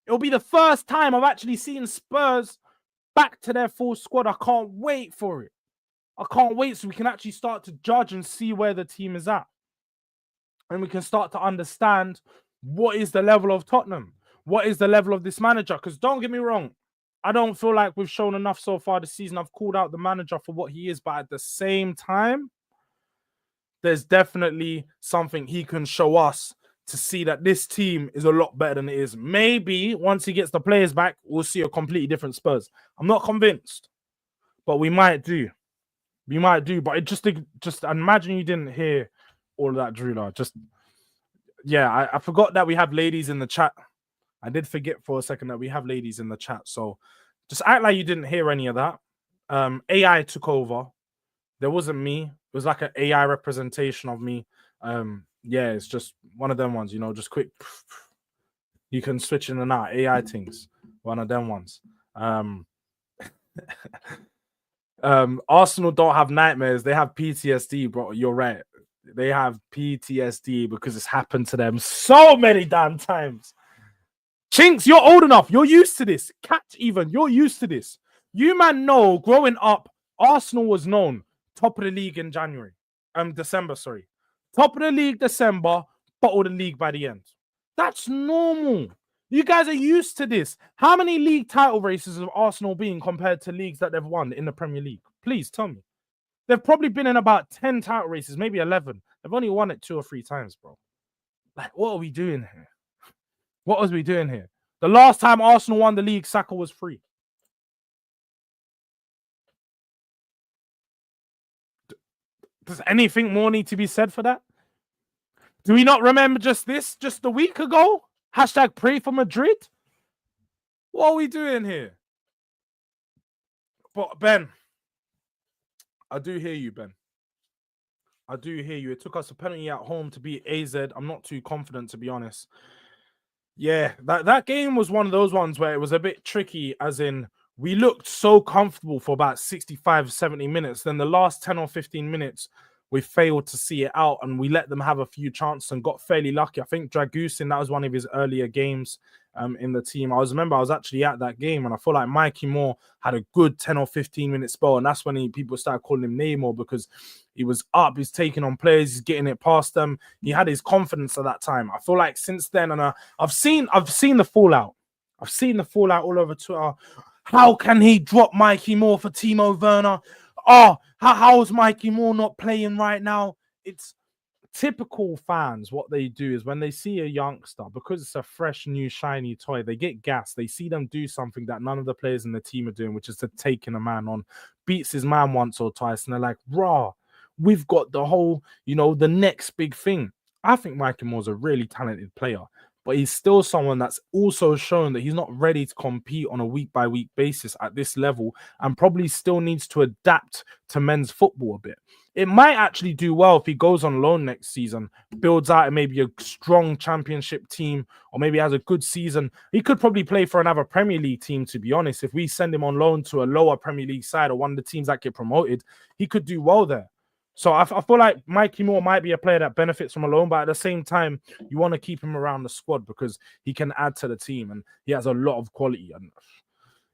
A: It'll be the first time I've actually seen Spurs back to their full squad. I can't wait for it. I can't wait so we can actually start to judge and see where the team is at. And we can start to understand what is the level of Tottenham. What is the level of this manager? Because don't get me wrong, I don't feel like we've shown enough so far this season. I've called out the manager for what he is, but at the same time, there's definitely something he can show us to see that this team is a lot better than it is. Maybe once he gets the players back, we'll see a completely different Spurs. I'm not convinced, but we might do. We might do. But just imagine you didn't hear all of that, Drula. I forgot that we have ladies in the chat. I did forget for a second that we have ladies in the chat. So just act like you didn't hear any of that. AI took over. There wasn't me. It was like an AI representation of me. It's just one of them ones, just quick. You can switch in and out. AI things. One of them ones. Arsenal don't have nightmares. They have PTSD, bro. You're right. They have PTSD because it's happened to them so many damn times. Chinks, you're old enough. You're used to this. Catch even. You're used to this. You man know, growing up, Arsenal was known top of the league in December, sorry. Top of the league, December, bottom of the league by the end. That's normal. You guys are used to this. How many league title races have Arsenal been compared to leagues that they've won in the Premier League? Please tell me. They've probably been in about 10 title races, maybe 11. They've only won it 2 or 3 times, bro. Like, what are we doing here? What was we doing here? The last time Arsenal won the league, Saka was free. Does anything more need to be said for that? Do we not remember just a week ago? Hashtag pray for Madrid? What are we doing here? But Ben, I do hear you, Ben. I do hear you. It took us a penalty at home to beat AZ. I'm not too confident, to be honest. Yeah, that game was one of those ones where it was a bit tricky, as in we looked so comfortable for about 65, 70 minutes. Then the last 10 or 15 minutes, we failed to see it out and we let them have a few chances and got fairly lucky. I think Dragusin, that was one of his earlier games in the team. I remember I was actually at that game and I feel like Mikey Moore had a good 10 or 15 minute spell. And that's when people started calling him Neymar because he was up, he's taking on players, he's getting it past them. He had his confidence at that time. I feel like since then, and I've seen the fallout. I've seen the fallout all over Twitter. How can he drop Mikey Moore for Timo Werner? Oh, how is Mikey Moore not playing right now? It's typical fans. What they do is when they see a youngster, because it's a fresh, new, shiny toy, they get gassed. They see them do something that none of the players in the team are doing, which is to taking a man on, beats his man once or twice, and they're like, rah, we've got the whole, the next big thing. I think Mikey Moore's a really talented player, but he's still someone that's also shown that he's not ready to compete on a week-by-week basis at this level and probably still needs to adapt to men's football a bit. It might actually do well if he goes on loan next season, builds out maybe a strong championship team, or maybe has a good season. He could probably play for another Premier League team, to be honest. If we send him on loan to a lower Premier League side or one of the teams that get promoted, he could do well there. So I feel like Mikey Moore might be a player that benefits from a loan, but at the same time, you want to keep him around the squad because he can add to the team and he has a lot of quality. And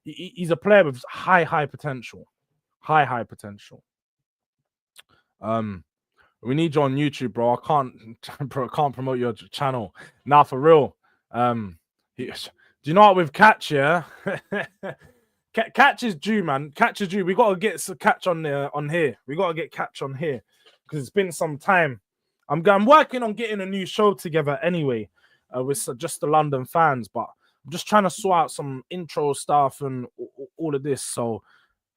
A: he's a player with high potential. High potential. We need you on YouTube, bro. I can't, bro, I can't promote your channel. Nah, for real. Do you know what with Catch? Yeah, Catch is due, man. Catch is due. We gotta get Catch on here. We gotta get Catch on here because it's been some time. I'm working on getting a new show together anyway, with just the London fans, but I'm just trying to sort out some intro stuff and all of this. So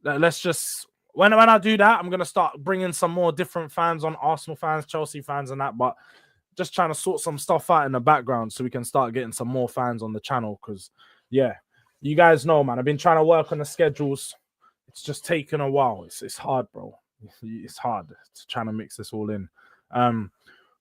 A: let's just when I do that, I'm gonna start bringing some more different fans on, Arsenal fans, Chelsea fans, and that. But just trying to sort some stuff out in the background so we can start getting some more fans on the channel. Because yeah, you guys know, man, I've been trying to work on the schedules. It's just taken a while. It's hard, bro. It's hard trying to mix this all in.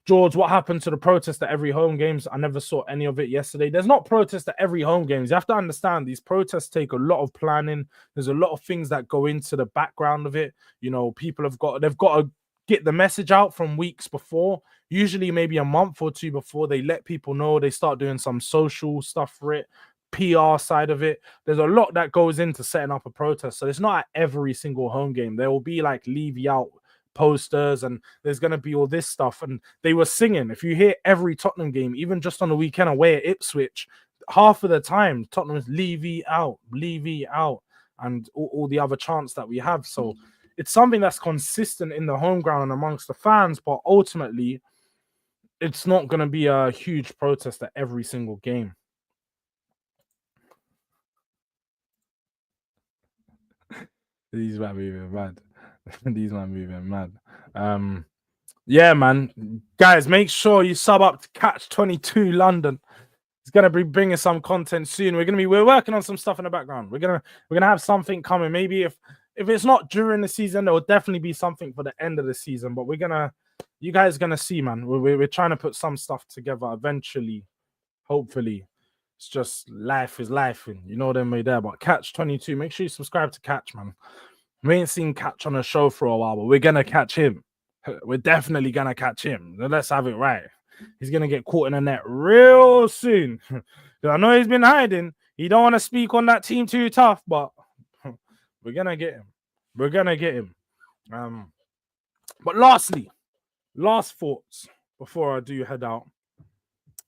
A: Jords, what happened to the protest at every home games? I never saw any of it yesterday. There's not protest at every home games. You have to understand these protests take a lot of planning. There's a lot of things that go into the background of it. You know, people they've got to get the message out from weeks before, usually maybe a month or two before. They let people know. They start doing some social stuff for it, PR side of it. There's a lot that goes into setting up a protest. So it's not at every single home game. There will be like leave you out posters, and there's going to be all this stuff. And they were singing. If you hear every Tottenham game, even just on the weekend away at Ipswich, half of the time Tottenham is leave ye out, and all the other chants that we have. So it's something that's consistent in the home ground and amongst the fans, but ultimately it's not going to be a huge protest at every single game. These might be mad. These might be mad. Yeah, man. Guys, make sure you sub up to Catch 22 London. It's gonna be bringing some content soon. We're working on some stuff in the background. We're gonna have something coming. Maybe if it's not during the season, there will definitely be something for the end of the season. But you guys are gonna see, man. We're trying to put some stuff together eventually. Hopefully, it's just life is life, and you know them way there. But Catch 22, make sure you subscribe to Catch, man. We ain't seen Catch on a show for a while, but we're gonna catch him. We're definitely gonna catch him. Let's have it right. He's gonna get caught in the net real soon. I know he's been hiding. He don't want to speak on that team too tough, but we're gonna get him. We're gonna get him. But lastly, last thoughts before I do head out.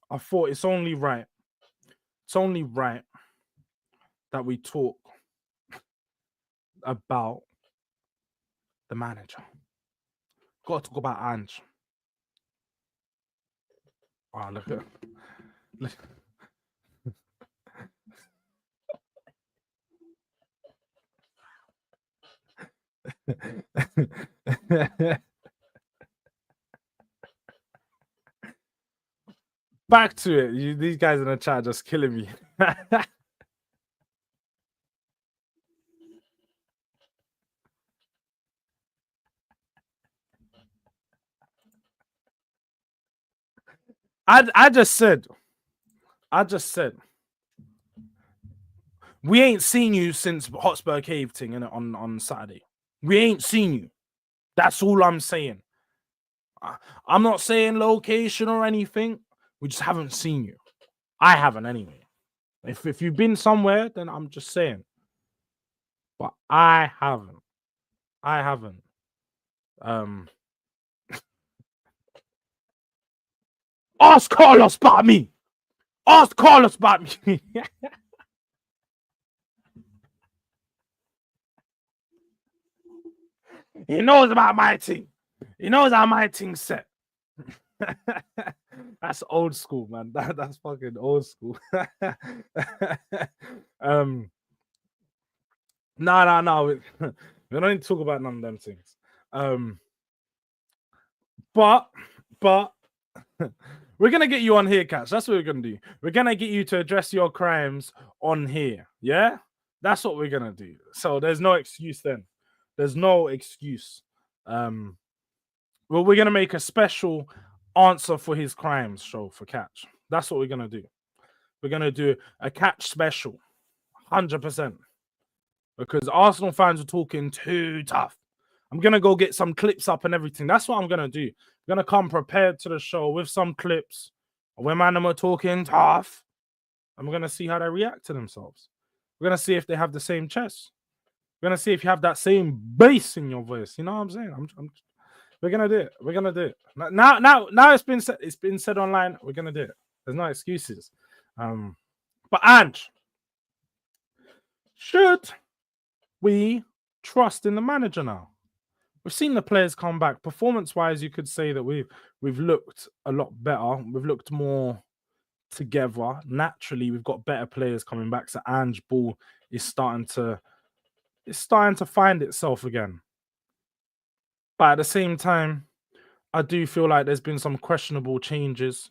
A: I thought it's only right. It's only right that we talk about the manager. Got to talk about Ange. Oh, look at back to it. These guys in the chat are just killing me. I just said, we ain't seen you since Hotspur Cave thing on Saturday. We ain't seen you. That's all I'm saying. I'm not saying location or anything. We just haven't seen you. I haven't anyway. If you've been somewhere, then I'm just saying. But I haven't. Ask Carlos about me. Ask Carlos about me. He knows about my team. He knows how my team's set. That's old school, man. That's fucking old school. No. We don't need to talk about none of them things. But we're gonna get you on here, Catch. That's what we're gonna do. We're gonna get you to address your crimes on here. Yeah, that's what we're gonna do. So there's no excuse then. There's no excuse. Well, we're gonna make a special answer for his crimes show for Catch. That's what we're gonna do. We're gonna do a Catch special, 100%. Because Arsenal fans are talking too tough. I'm gonna go get some clips up and everything. That's what I'm gonna do. I'm gonna come prepared to the show with some clips when man are talking tough. I'm gonna see how they react to themselves. We're gonna see if they have the same chest. We're gonna see if you have that same bass in your voice. You know what I'm saying? We're gonna do it. We're gonna do it. Now it's been said. It's been said online. We're gonna do it. There's no excuses. But Ange, should we trust in the manager now? We've seen the players come back. Performance-wise, you could say that we've looked a lot better. We've looked more together. Naturally, we've got better players coming back. So Ange ball is starting to find itself again. But at the same time, I do feel like there's been some questionable changes.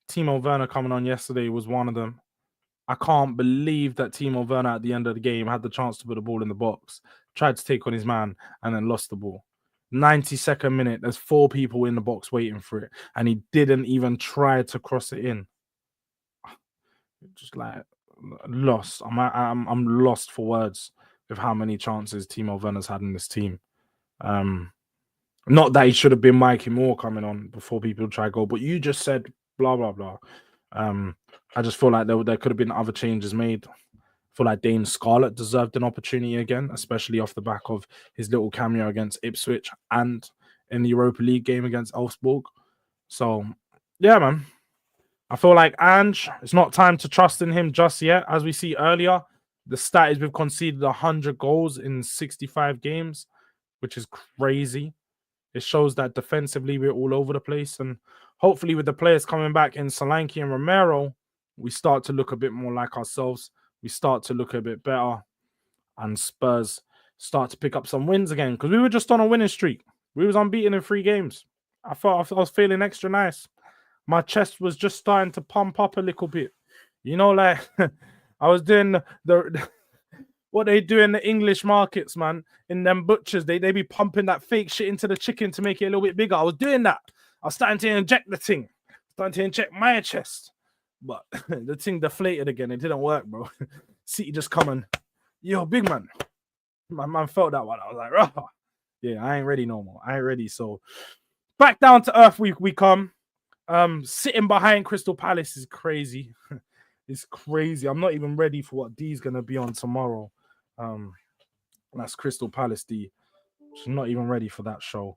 A: Timo Werner coming on yesterday was one of them. I can't believe that Timo Werner at the end of the game had the chance to put the ball in the box, tried to take on his man, and then lost the ball. 92nd minute, there's 4 people in the box waiting for it, and he didn't even try to cross it in. Just like lost. I'm lost for words with how many chances Timo Werner's had in this team. Not that he should have been Mikey Moore coming on before people try to go, but you just said blah blah blah. I just feel like there could have been other changes made. I feel like Dane Scarlett deserved an opportunity again, especially off the back of his little cameo against Ipswich and in the Europa League game against Elfsborg. So, yeah, man. I feel like Ange, it's not time to trust in him just yet. As we see earlier, the stat is we've conceded 100 goals in 65 games, which is crazy. It shows that defensively we're all over the place. And hopefully with the players coming back in SOLANKE and Romero, we start to look a bit more like ourselves. We start to look a bit better. And Spurs start to pick up some wins again. Because we were just on a winning streak. We was unbeaten in 3 games. I thought I was feeling extra nice. My chest was just starting to pump up a little bit. You know, like I was doing the what they do in the English markets, man. In them butchers, they be pumping that fake shit into the chicken to make it a little bit bigger. I was doing that. I was starting to inject the thing. Starting to inject my chest. But the thing deflated again. It didn't work, bro. City just coming. Yo, big man. My man felt that one. I was like, oh, yeah, I ain't ready no more. I ain't ready. So back down to earth we come. Sitting behind Crystal Palace is crazy. It's crazy. I'm not even ready for what D's gonna be on tomorrow. That's Crystal Palace D. I'm not even ready for that show.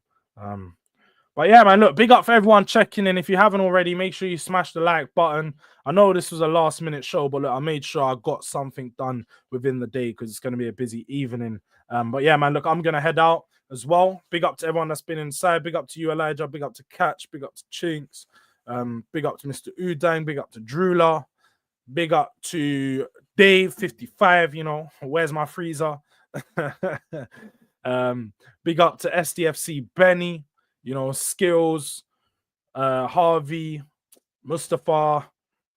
A: But yeah, man, look, big up for everyone checking in. If you haven't already, make sure you smash the like button. I know this was a last-minute show, but look, I made sure I got something done within the day because it's going to be a busy evening. But yeah, man, look, I'm going to head out as well. Big up to everyone that's been inside. Big up to you, Elijah. Big up to Catch. Big up to Chinks. Big up to Mr. Udang. Big up to Drula. Big up to Dave, 55, you know. Where's my freezer? Big up to SDFC Benny. You know, Skills, Harvey, Mustafa,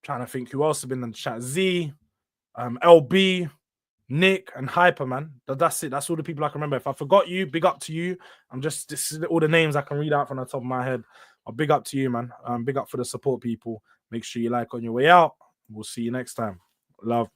A: trying to think who else has been in the chat. Z, LB, Nick, and Hyper, man. That's it. That's all the people I can remember. If I forgot you, big up to you. This is all the names I can read out from the top of my head. Big up to you, man. Big up for the support, people. Make sure you like on your way out. We'll see you next time. Love.